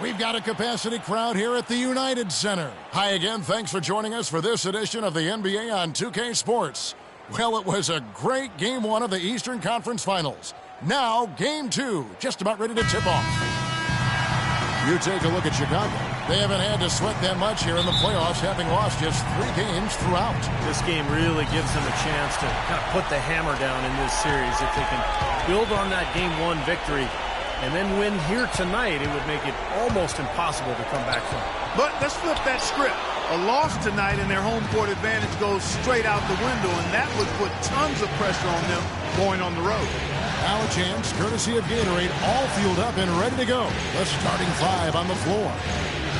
We've got a capacity crowd here at the United Center. Hi again, thanks for joining us for this edition of the NBA on 2K Sports. Well, it was a great Game 1 of the Eastern Conference Finals. Now, Game 2, just about ready to tip off. You take a look at Chicago. They haven't had to sweat that much here in the playoffs, having lost just 3 games throughout. This game really gives them a chance to kind of put the hammer down in this series. If they can build on that Game 1 victory and then win here tonight, it would make it almost impossible to come back from. But let's flip that script. A loss tonight and their home court advantage goes straight out the window, and that would put tons of pressure on them going on the road. Now a chance, courtesy of Gatorade, all fueled up and ready to go. The starting 5 on the floor.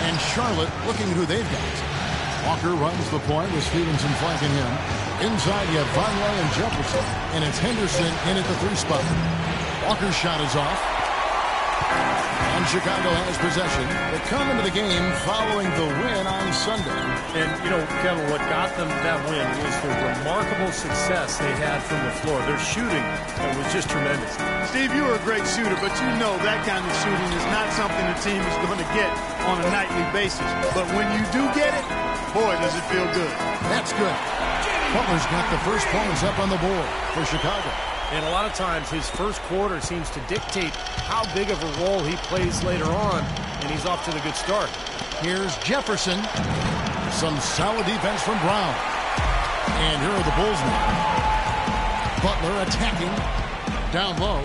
And Charlotte looking at who they've got. Walker runs the point with Stevenson flanking him. Inside you have Vonleh and Jefferson, and it's Henderson in at the 3 spot. Walker's shot is off. And Chicago has possession. They come into the game following the win on Sunday. And, you know, Kevin, what got them that win was the remarkable success they had from the floor. Their shooting was just tremendous. Steve, you are a great shooter, but you know that kind of shooting is not something the team is going to get on a nightly basis. But when you do get it, boy, does it feel good. That's good. Butler's got the first points up on the board for Chicago. And a lot of times his first quarter seems to dictate how big of a role he plays later on, and he's off to the good start. Here's Jefferson. Some solid defense from Brown. And here are the Bulls now. Butler attacking. Down low.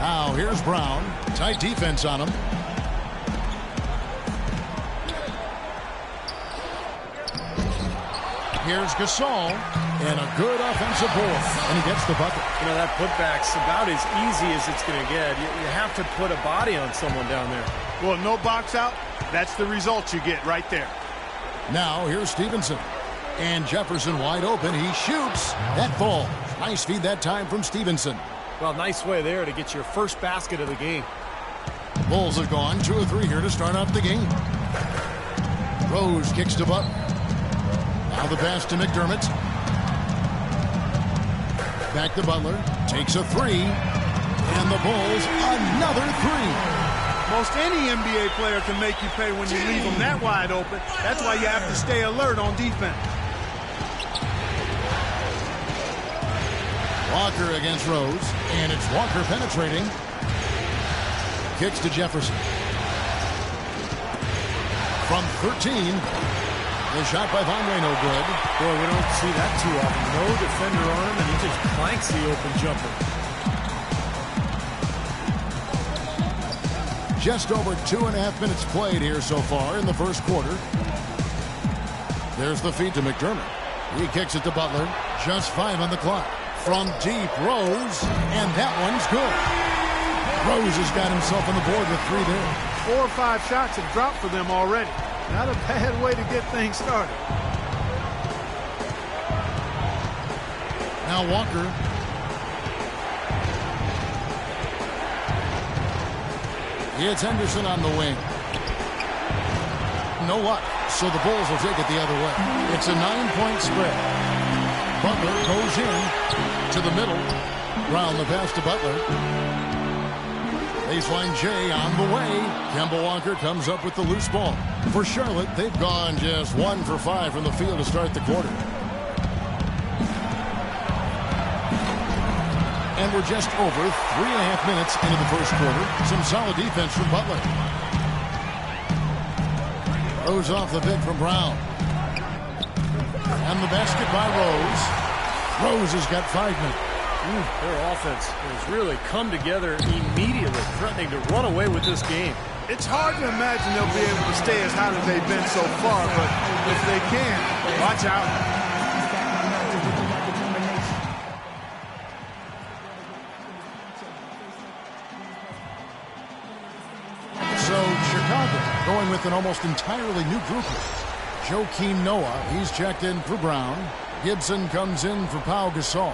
Now here's Brown. Tight defense on him. Here's Gasol, and a good offensive board, and he gets the bucket. You know, that putback's about as easy as it's going to get. You have to put a body on someone down there. Well, no box out, that's the result you get right there. Now, here's Stevenson, and Jefferson wide open. He shoots. That falls. Nice feed that time from Stevenson. Well, nice way there to get your first basket of the game. Bulls have gone 2 of 3 here to start off the game. Rose kicks to Butler. Now the pass to McDermott. Back to Butler. Takes a 3. And the Bulls, another 3. Most any NBA player can make you pay when you leave them that wide open. That's why you have to stay alert on defense. Walker against Rose. And it's Walker penetrating. Kicks to Jefferson. From 13. The shot by Vonleh, no good. Boy, we don't see that too often. No defender on him, and he just clanks the open jumper. Just over 2.5 minutes played here so far in the first quarter. There's the feed to McDermott. He kicks it to Butler. Just 5 on the clock. From deep, Rose, and that one's good. Rose has got himself on the board with 3 there. 4 or 5 shots have dropped for them already. Not a bad way to get things started. Now Walker. It's Henderson on the wing. No luck, so the Bulls will take it the other way. It's a 9-point spread. Butler goes in to the middle. Brown the pass to Butler. Baseline J on the way. Kemba Walker comes up with the loose ball. For Charlotte, they've gone just 1 for 5 from the field to start the quarter. And we're just over 3.5 minutes into the first quarter. Some solid defense from Butler. Rose off the pick from Brown. And the basket by Rose. Rose has got 5 minutes. Their offense has really come together immediately, threatening to run away with this game. It's hard to imagine they'll be able to stay as hot as they've been so far, but if they can, watch out. So Chicago going with an almost entirely new group. Joakim Noah, he's checked in for Brown. Gibson comes in for Pau Gasol.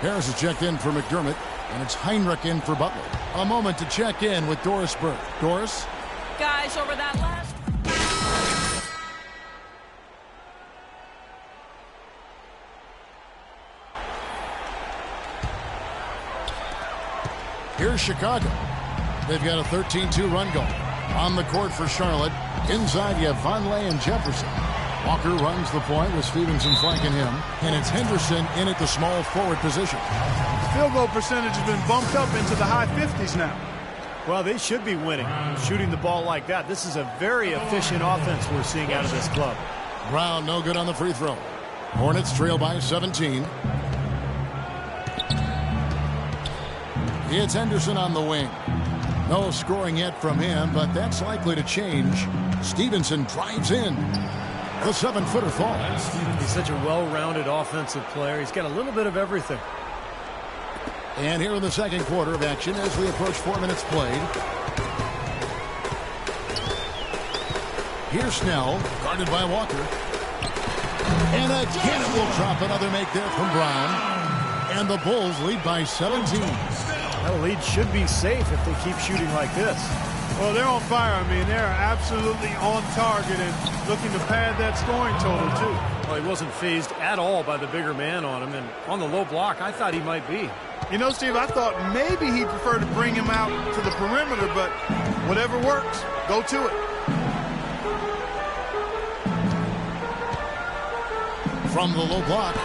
Harris is checked in for McDermott, and it's Heinrich in for Butler. A moment to check in with Doris Burke. Doris? Guys, over that last... Here's Chicago. They've got a 13-2 run going. On the court for Charlotte. Inside you have Vonleh and Jefferson. Walker runs the point with Stevenson flanking him. And it's Henderson in at the small forward position. Field goal percentage has been bumped up into the high 50s now. Well, they should be winning, shooting the ball like that. This is a very efficient offense we're seeing out of this club. Brown no good on the free throw. Hornets trail by 17. It's Henderson on the wing. No scoring yet from him, but that's likely to change. Stevenson drives in. The 7-footer falls. He's such a well-rounded offensive player. He's got a little bit of everything. And here in the second quarter of action as we approach 4 minutes played. Here's Snell, guarded by Walker. And again it will drop. Another make there from Brown. And the Bulls lead by 17. That lead should be safe if they keep shooting like this. Well, they're on fire. I mean, they're absolutely on target and looking to pad that scoring total, too. Well, he wasn't fazed at all by the bigger man on him. And on the low block, I thought he might be. You know, Steve, I thought maybe he'd prefer to bring him out to the perimeter, but whatever works, go to it. From the low block,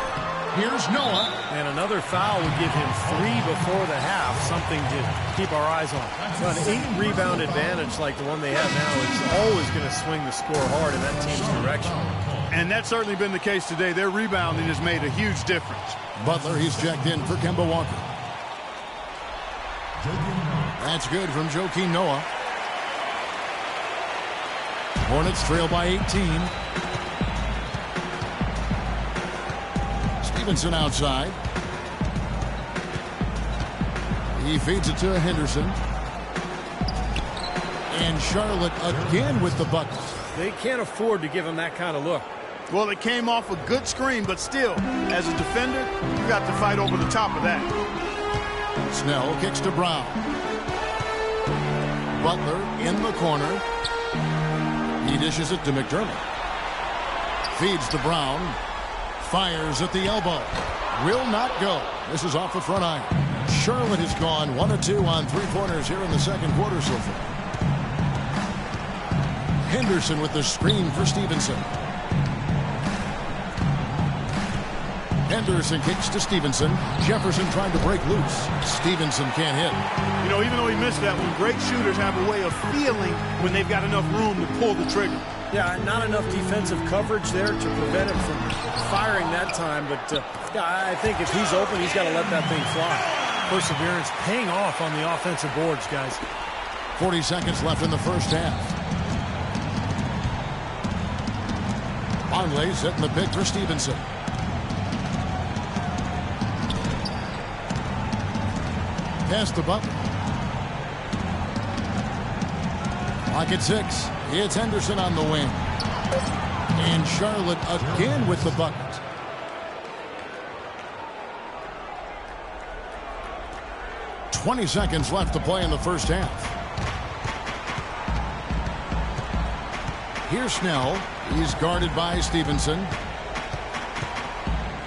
here's Noah. And another foul would give him 3 before the half, something to keep our eyes on. So an 8-rebound advantage like the one they have now is always going to swing the score hard in that team's direction. And that's certainly been the case today. Their rebounding has made a huge difference. Butler, he's checked in for Kemba Walker. That's good from Joakim Noah. Hornets trail by 18. Stevenson outside. He feeds it to Henderson. And Charlotte again with the bucket. They can't afford to give him that kind of look. Well, it came off a good screen, but still, as a defender, you got to fight over the top of that. Snell kicks to Brown. Butler in the corner. He dishes it to McDermott. Feeds to Brown. Fires at the elbow. Will not go. This is off the front iron. Charlotte has gone 1 of 2 on three-pointers here in the second quarter so far. Henderson with the screen for Stevenson. Henderson kicks to Stevenson. Jefferson trying to break loose. Stevenson can't hit. You know, even though he missed that one, great shooters have a way of feeling when they've got enough room to pull the trigger. Yeah, not enough defensive coverage there to prevent him from firing that time. But yeah, I think if he's open, he's got to let that thing fly. Perseverance paying off on the offensive boards, guys. 40 seconds left in the first half. Vonleh setting the pick for Stevenson. Pass to Butler. Clock at 6. It's Henderson on the wing. And Charlotte again with the bucket. "20 seconds left to play in the first half. Here's Snell. He's guarded by Stevenson.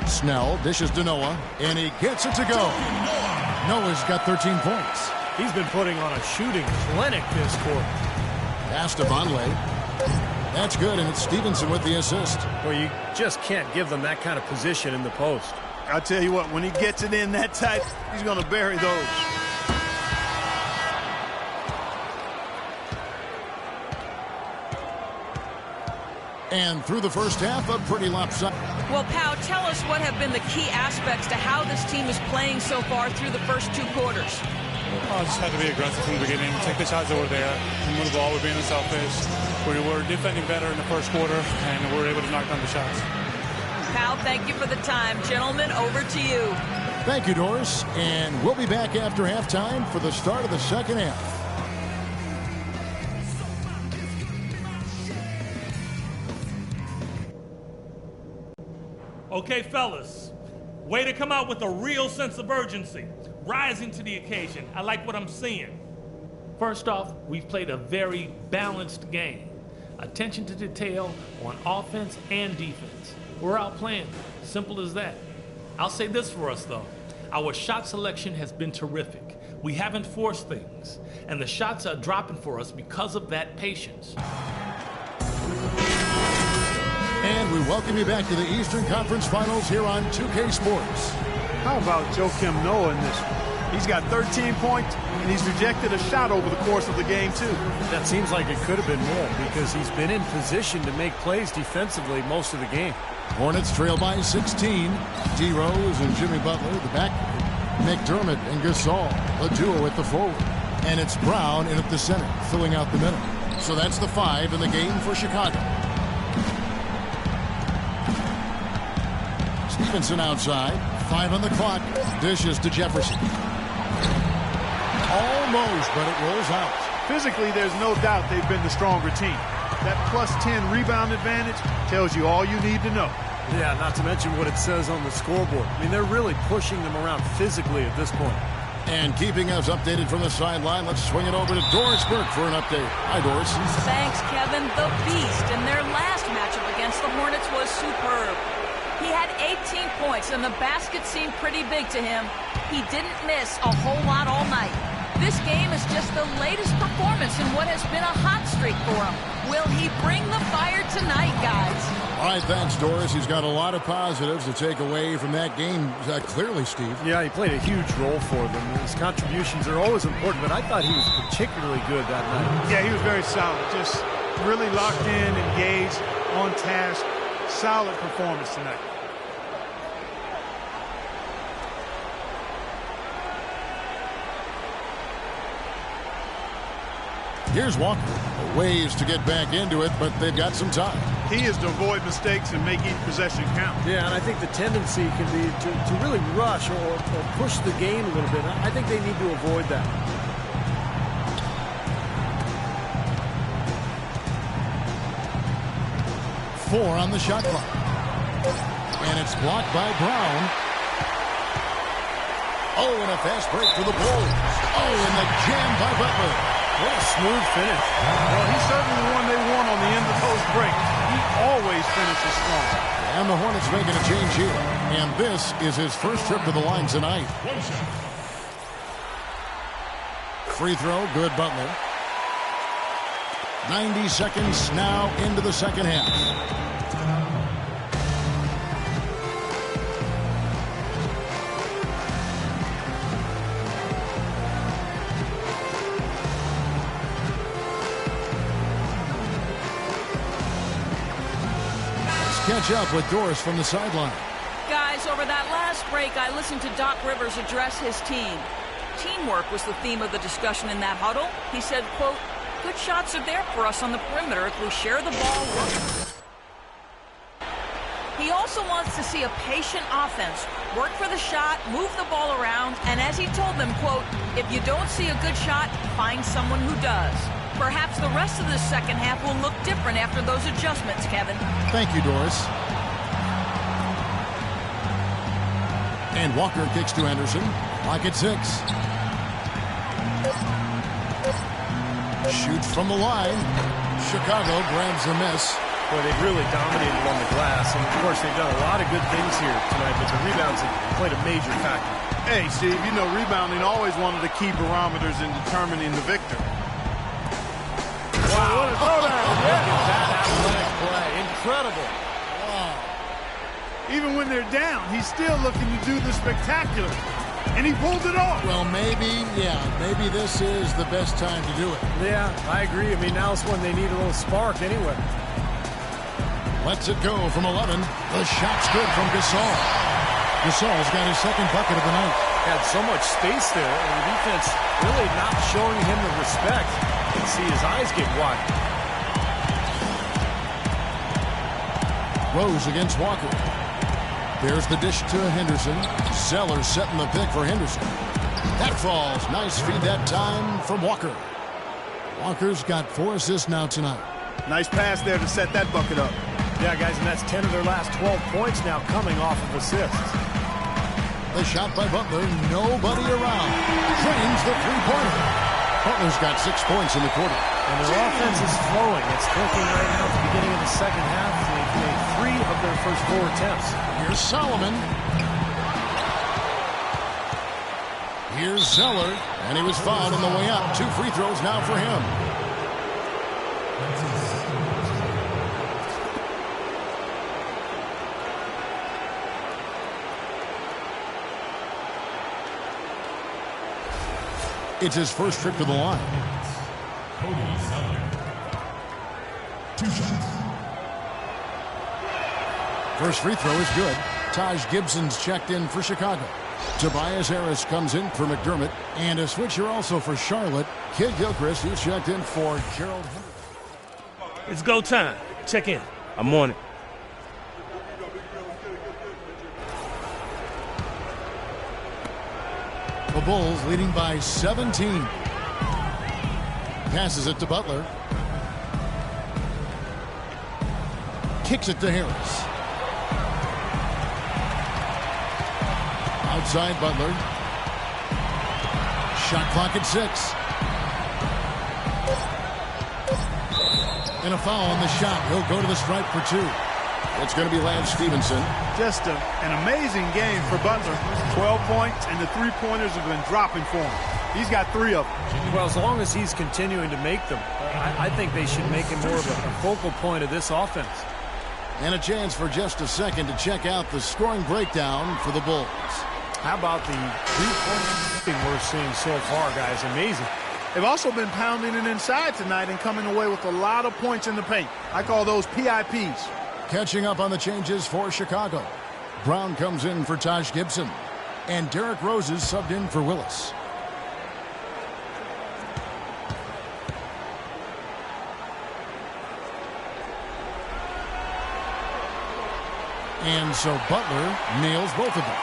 Snell dishes to Noah, and he gets it to go. Noah's got 13 points. He's been putting on a shooting clinic this quarter. Pass to Vonleh. That's good, and it's Stevenson with the assist. Well, you just can't give them that kind of position in the post. I'll tell you what, when he gets it in that tight, he's going to bury those. And through the first half, a pretty lopsided. Well, Pau, tell us what have been the key aspects to how this team is playing so far through the first 2 quarters. I just had to be aggressive from the beginning, take the shots that were there, and move the ball. We're being unselfish. We were defending better in the first quarter, and we were able to knock down the shots. Pau, thank you for the time. Gentlemen, over to you. Thank you, Doris. And we'll be back after halftime for the start of the second half. Okay, fellas, way to come out with a real sense of urgency, rising to the occasion. I like what I'm seeing. First off, we've played a very balanced game. Attention to detail on offense and defense. We're outplaying. Simple as that. I'll say this for us, though. Our shot selection has been terrific. We haven't forced things, and the shots are dropping for us because of that patience. And we welcome you back to the Eastern Conference Finals here on 2K Sports. How about Joakim Noah in this one? He's got 13 points, and he's rejected a shot over the course of the game, too. That seems like it could have been more because he's been in position to make plays defensively most of the game. Hornets trail by 16. D. Rose and Jimmy Butler, the backcourt. McDermott and Gasol, a duo at the forward. And it's Brown in at the center, filling out the middle. So that's the 5 in the game for Chicago. Stevenson outside. 5 on the clock. Dishes to Jefferson. Almost, but it rolls out. Physically, there's no doubt they've been the stronger team. That plus 10 rebound advantage tells you all you need to know. Yeah, not to mention what it says on the scoreboard. I mean, they're really pushing them around physically at this point. And keeping us updated from the sideline, let's swing it over to Doris Burke for an update. Hi, Doris. Thanks, Kevin. The Beast in their last matchup against the Hornets was superb. He had 18 points, and the basket seemed pretty big to him. He didn't miss a whole lot all night. This game is just the latest performance in what has been a hot streak for him. Will he bring the fire tonight, guys? All right, thanks, Doris. He's got a lot of positives to take away from that game, clearly, Steve. Yeah, he played a huge role for them. His contributions are always important, but I thought he was particularly good that night. Yeah, he was very solid. Just really locked in, engaged, on task. Solid performance tonight. Here's Walker. Ways to get back into it, but they've got some time. He is to avoid mistakes and make each possession count. Yeah, and I think the tendency can be to really rush or push the game a little bit. I think they need to avoid that. Four on the shot clock. And it's blocked by Brown. Oh, and a fast break for the Bulls. Oh, and the jam by Butler. What a smooth finish. Well, he's certainly the one they want on the end of those breaks. He always finishes strong. And the Hornets making a change here. And this is his first trip to the line tonight. Free throw, good Butler. 90 seconds now into the second half. Catch up with Doris from the sideline. Guys, over that last break, I listened to Doc Rivers address his team. Teamwork was the theme of the discussion in that huddle. He said, quote, "Good shots are there for us on the perimeter if we share the ball." He also wants to see a patient offense. Work for the shot, move the ball around, and as he told them, quote, "If you don't see a good shot, find someone who does." Perhaps the rest of the second half will look different after those adjustments, Kevin. Thank you, Doris. And Walker kicks to Anderson. Clock at 6. Shoots from the line. Chicago grabs the miss. Boy, they've really dominated on the glass. And, of course, they've done a lot of good things here tonight, but the rebounds have played a major factor. Hey, Steve, you know rebounding always one of the key barometers in determining the victor. Wow, what a throwdown. Look at that athletic play. Incredible. Wow. Even when they're down, he's still looking to do the spectacular. And he pulled it off. Well, maybe this is the best time to do it. Yeah, I agree. I mean, now's when they need a little spark anyway. Lets it go from 11. The shot's good from Gasol. Gasol's got his second bucket of the night. Had so much space there, and the defense really not showing him the respect. You can see his eyes get wide. Rose against Walker. There's the dish to Henderson. Zeller setting the pick for Henderson. That falls. Nice feed that time from Walker. Walker's got 4 assists now tonight. Nice pass there to set that bucket up. Yeah, guys, and that's 10 of their last 12 points now coming off of assists. The shot by Butler. Nobody around. Drains the three-pointer. Butler's got 6 points in the quarter. And their offense is flowing. It's clicking right now at the beginning of the second half. They've made 3 of their first 4 attempts. Here's Solomon. Here's Zeller, and he was fouled on the way up. 2 free throws now for him. It's his first trip to the line. 2 shots. First free throw is good. Taj Gibson's checked in for Chicago. Tobias Harris comes in for McDermott. And a switcher also for Charlotte. Kid Gilchrist, he's checked in for Gerald Henderson. It's go time. Check in. I'm on it. The Bulls leading by 17. Passes it to Butler. Kicks it to Harris. Outside Butler. Shot clock at 6. And a foul on the shot. He'll go to the stripe for 2. It's going to be Lance Stevenson. Just an amazing game for Butler. 12 points, and the three-pointers have been dropping for him. He's got 3 of them. Well, as long as he's continuing to make them, I think they should make him more of a focal point of this offense. And a chance for just a second to check out the scoring breakdown for the Bulls. How about the three-point shooting we're seeing so far, guys? Amazing. They've also been pounding it inside tonight and coming away with a lot of points in the paint. I call those PIPs. Catching up on the changes for Chicago. Brown comes in for Taj Gibson. And Derrick Rose is subbed in for Willis. And so Butler nails both of them.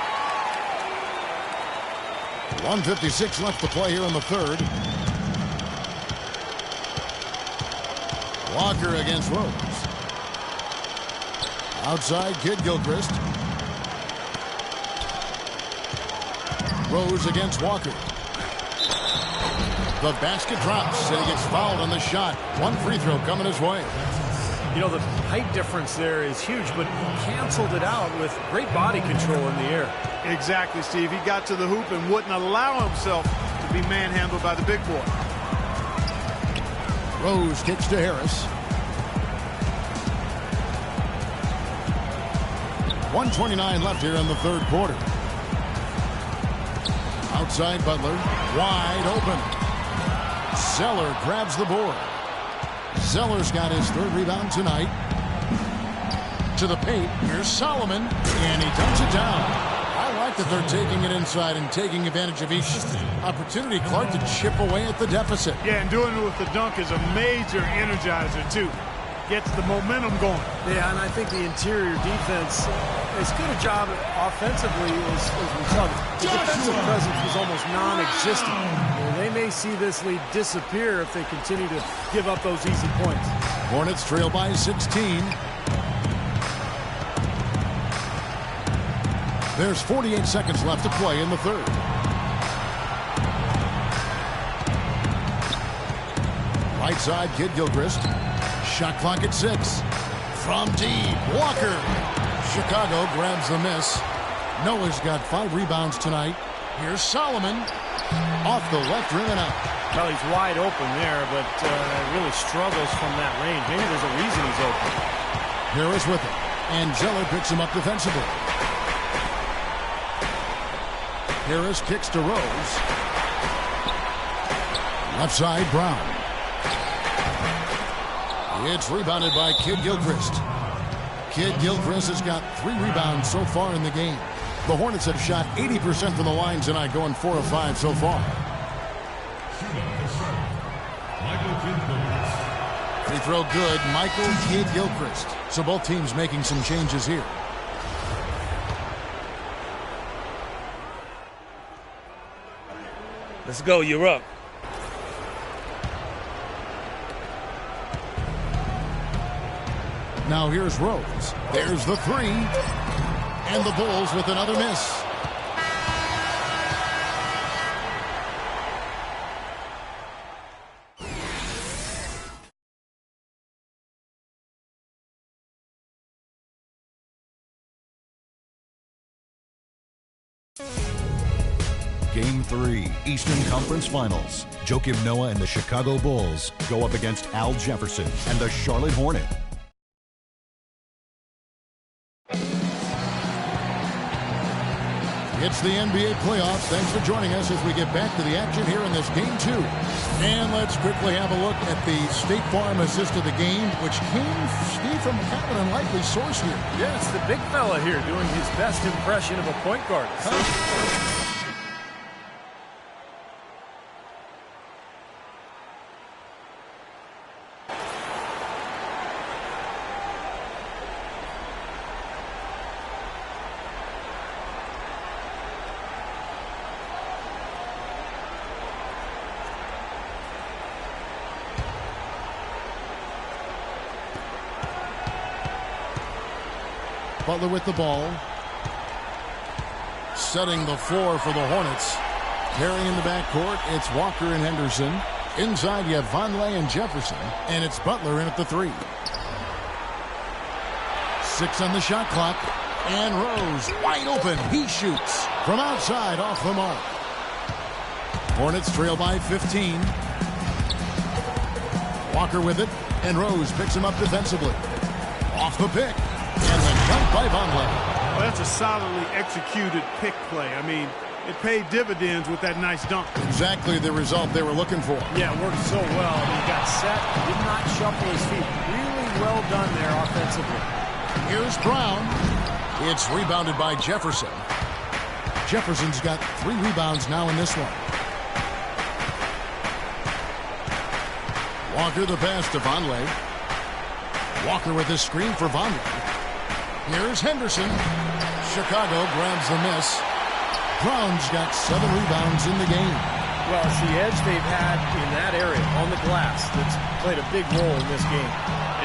1:56 left to play here in the third. Walker against Rose. Outside, Kid Gilchrist. Rose against Walker. The basket drops, and he gets fouled on the shot. 1 free throw coming his way. You know, the height difference there is huge, but he canceled it out with great body control in the air. Exactly, Steve. He got to the hoop and wouldn't allow himself to be manhandled by the big boy. Rose kicks to Harris. 1:29 left here in the third quarter. Outside Butler, wide open. Zeller grabs the board. Zeller's got his 3rd rebound tonight. To the paint, here's Solomon, and he dumps it down. I like that they're taking it inside and taking advantage of each opportunity, Clark, to chip away at the deficit. Yeah, and doing it with the dunk is a major energizer, too. Gets the momentum going. Yeah, and I think the interior defense, as good a job offensively as we saw. The defensive presence was almost non-existent. They may see this lead disappear if they continue to give up those easy points. Hornets trail by 16. There's 48 seconds left to play in the third. Right side, Kid Gilchrist. Shot clock at 6. From deep, Walker. Chicago grabs the miss. Noah's got 5 rebounds tonight. Here's Solomon. Off the left rim and out. Well, he's wide open there, but really struggles from that range. Maybe there's a reason he's open. Harris with it. And Zeller picks him up defensively. Harris kicks to Rose. Left side, Brown. It's rebounded by Kid Gilchrist. Kid Gilchrist has got 3 rebounds so far in the game. The Hornets have shot 80% from the line tonight, going 4 of 5 so far. Free throw good, Michael Kid Gilchrist. So both teams making some changes here. Let's go. You're up. Now here's Rose. There's the 3. And the Bulls with another miss. Game 3, Eastern Conference Finals. Joakim Noah and the Chicago Bulls go up against Al Jefferson and the Charlotte Hornets. It's the NBA playoffs. Thanks for joining us as we get back to the action here in this Game 2. And let's quickly have a look at the State Farm assist of the game, which came, Steve, from kind of an unlikely source here. Yeah, it's the big fella here doing his best impression of a point guard. Butler with the ball. Setting the floor for the Hornets. Carrying in the backcourt, it's Walker and Henderson. Inside, you have Vonleh and Jefferson. And it's Butler in at the 3. 6 on the shot clock. And Rose, wide open. He shoots from outside off the mark. Hornets trail by 15. Walker with it. And Rose picks him up defensively. Off the pick. And the dunk by Vonleh. Well, that's a solidly executed pick play. I mean, it paid dividends with that nice dunk. Exactly the result they were looking for. Yeah, it worked so well. He got set, did not shuffle his feet. Really well done there offensively. Here's Brown. It's rebounded by Jefferson. Jefferson's got 3 rebounds now in this one. Walker the pass to Vonleh. Walker with his screen for Vonleh. Here's Henderson. Chicago grabs the miss. Brown's got 7 rebounds in the game. Well, it's the edge they've had in that area on the glass that's played a big role in this game.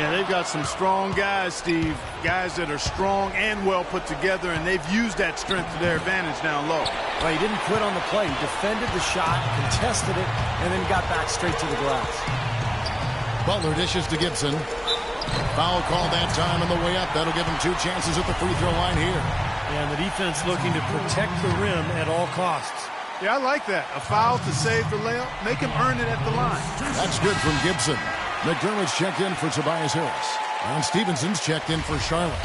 Yeah, they've got some strong guys, Steve. Guys that are strong and well put together, and they've used that strength to their advantage down low. Well, he didn't quit on the play. He defended the shot, contested it, and then got back straight to the glass. Butler dishes to Gibson. Foul call that time on the way up. That'll give him 2 chances at the free throw line here. And the defense looking to protect the rim at all costs. Yeah, I like that. A foul to save the layup. Make him earn it at the line. That's good from Gibson. McDermott's checked in for Tobias Harris. And Stevenson's checked in for Charlotte.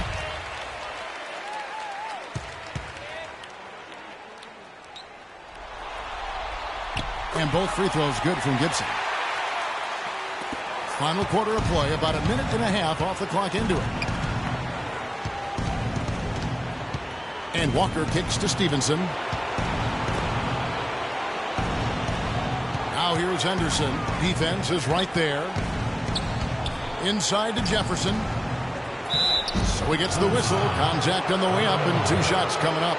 And both free throws good from Gibson. Final quarter of play, about a minute and a half off the clock into it. And Walker kicks to Stevenson. Now here's Henderson. Defense is right there. Inside to Jefferson. So he gets the whistle. Contact on the way up and 2 shots coming up.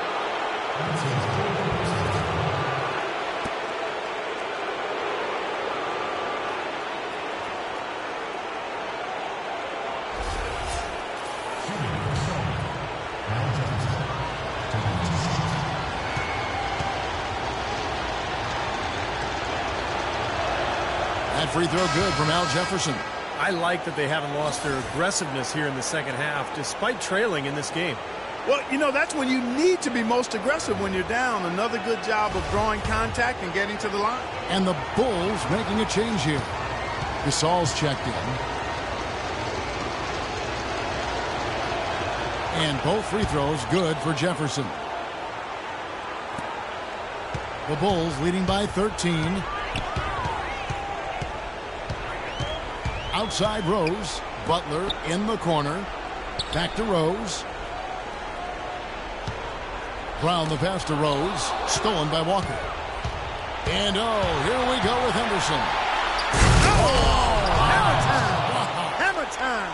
That free throw good from Al Jefferson. I like that they haven't lost their aggressiveness here in the second half, despite trailing in this game. Well, you know, that's when you need to be most aggressive when you're down. Another good job of drawing contact and getting to the line. And the Bulls making a change here. Gasol's checked in. And both free throws good for Jefferson. The Bulls leading by 13. Outside Rose. Butler in the corner. Back to Rose. Brown the pass to Rose. Stolen by Walker. And here we go with Henderson. Hammer time! Hammer time!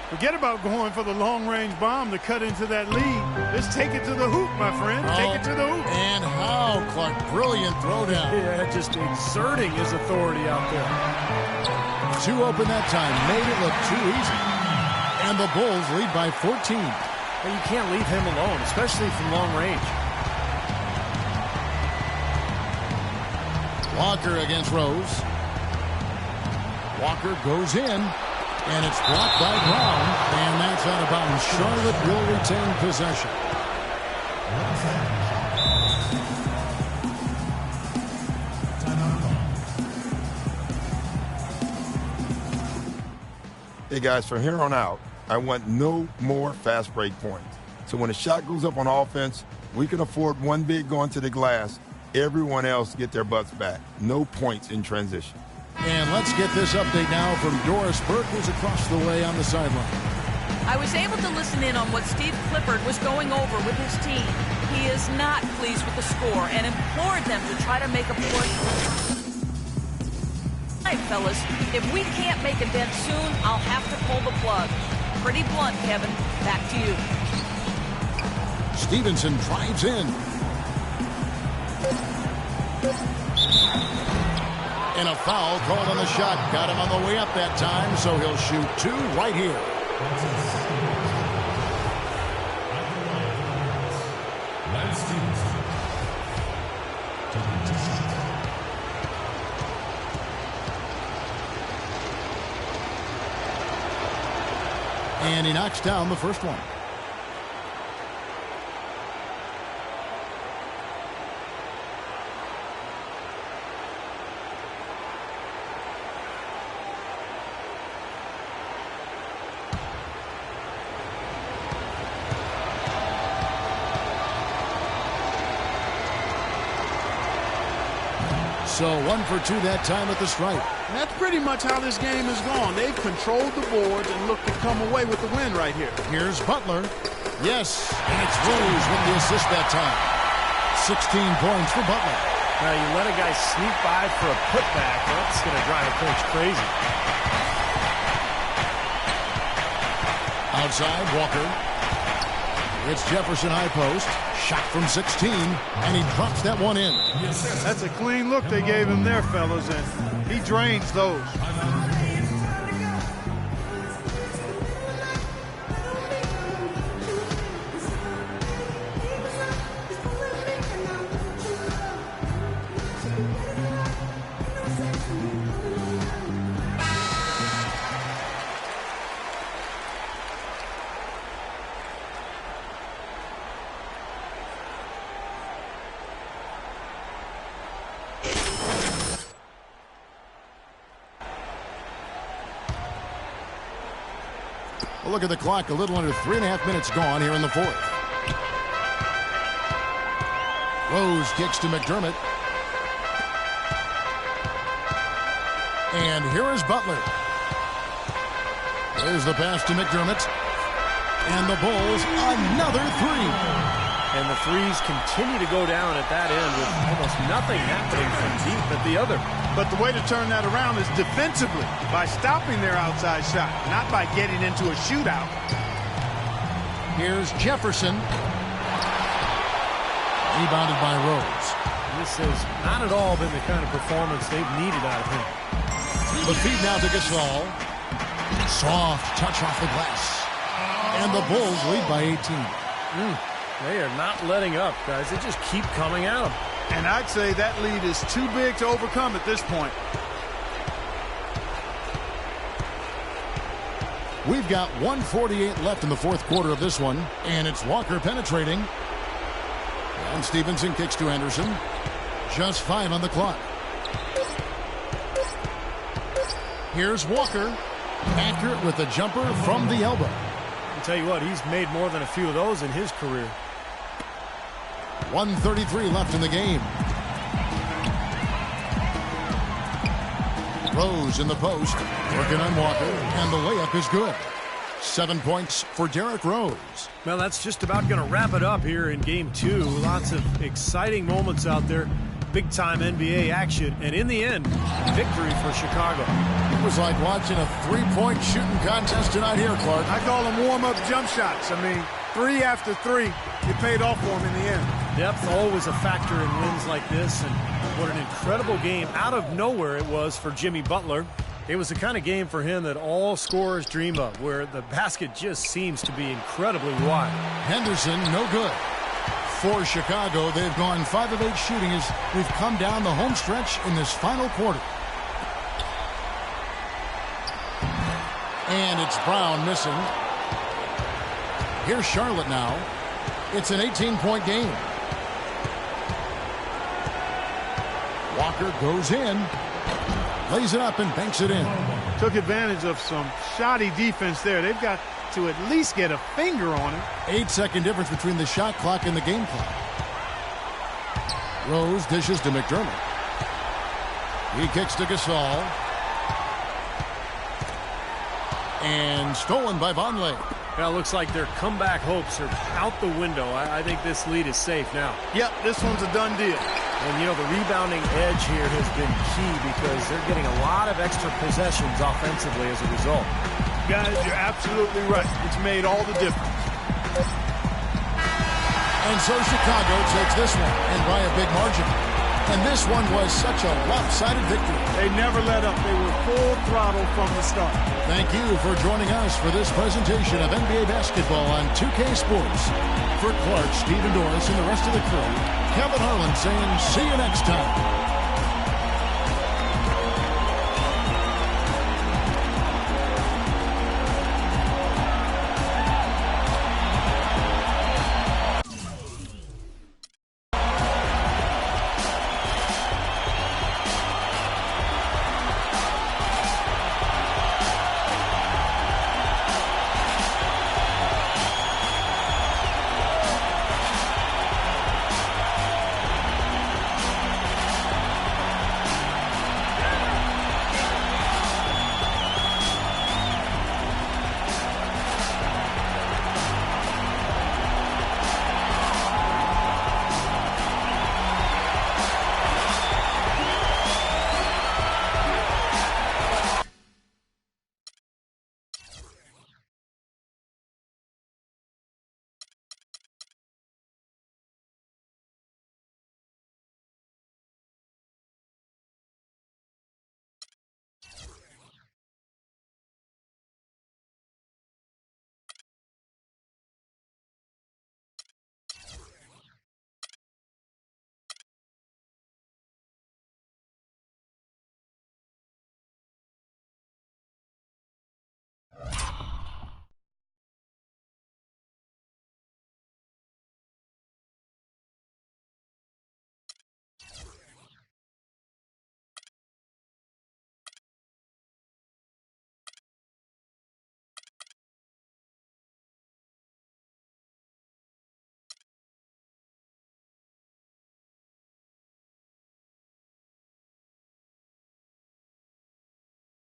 Forget about going for the long-range bomb to cut into that lead. Just take it to the hoop, my friend. Take it to the hoop. And how, Clark. Brilliant throwdown. Yeah, just exerting his authority out there. 2 open that time. Made it look too easy. And the Bulls lead by 14. Well, you can't leave him alone, especially from long range. Walker against Rose. Walker goes in. And it's blocked by Brown. And that's out of bounds. Charlotte will retain possession. Hey, guys, from here on out, I want no more fast break points. So when a shot goes up on offense, we can afford one big going to the glass. Everyone else get their butts back. No points in transition. And let's get this update now from Doris Burke, who's across the way on the sideline. I was able to listen in on what Steve Clifford was going over with his team. He is not pleased with the score and implored them to try to make a push. All right, fellas, if we can't make a dent soon, I'll have to pull the plug. Pretty blunt, Kevin. Back to you. Stevenson drives in. And a foul called on the shot. Got him on the way up that time, so he'll shoot two right here. And he knocks down the first one. So 1 for 2 that time at the stripe. And that's pretty much how this game has gone. They've controlled the boards and looked to come away with the win right here. Here's Butler. Yes, and it's Rose with the assist that time. 16 points for Butler. Now, you let a guy sneak by for a putback. That's going to drive a coach crazy. Outside, Walker. It's Jefferson high post. Shot from 16, and he drops that one in. That's a clean look they gave him there, fellas, and he drains those. Well, look at the clock. A little under 3.5 minutes gone here in the fourth. Rose kicks to McDermott. And here is Butler. There's the pass to McDermott. And the Bulls, another three. And the threes continue to go down at that end with almost nothing happening from deep at the other. But the way to turn that around is defensively, by stopping their outside shot, not by getting into a shootout. Here's Jefferson. Rebounded by Rose. This has not at all been the kind of performance they've needed out of him. The feed now to Gasol. Soft touch off the glass. And the Bulls lead by 18. They are not letting up, guys. They just keep coming at them. And I'd say that lead is too big to overcome at this point. We've got 1:48 left in the fourth quarter of this one, and it's Walker penetrating. And Stevenson kicks to Anderson. Just 5 on the clock. Here's Walker. Accurate with the jumper from the elbow. I'll tell you what, he's made more than a few of those in his career. 1:33 left in the game. Rose in the post, working on Walker, and the layup is good. 7 points for Derrick Rose. Well, that's just about going to wrap it up here in game 2. Lots of exciting moments out there. Big-time NBA action, and in the end, victory for Chicago. It was like watching a three-point shooting contest tonight here, Clark. I call them warm-up jump shots. I mean, 3 after 3, it paid off for them in the end. Depth always a factor in wins like this, and what an incredible game out of nowhere it was for Jimmy Butler. It was the kind of game for him that all scorers dream of, where the basket just seems to be incredibly wide. Henderson, no good. For Chicago, they've gone 5 of 8 shooting as we've come down the home stretch in this final quarter. And it's Brown missing. Here's Charlotte now. It's an 18-point game. Walker goes in, lays it up and banks it in. Took advantage of some shoddy defense there. They've got to at least get a finger on him. 8-second difference between the shot clock and the game clock. Rose dishes to McDermott. He kicks to Gasol. And stolen by Vonleh. Yeah, it looks like their comeback hopes are out the window. I think this lead is safe now. Yep, this one's a done deal. And, you know, the rebounding edge here has been key because they're getting a lot of extra possessions offensively as a result. Guys, you're absolutely right. It's made all the difference. And so Chicago takes this one, and by a big margin. And this one was such a lopsided victory. They never let up. They were full throttle from the start. Thank you for joining us for this presentation of NBA basketball on 2K Sports. For Clark, Stephen Doris, and the rest of the crew, Kevin Harlan saying see you next time.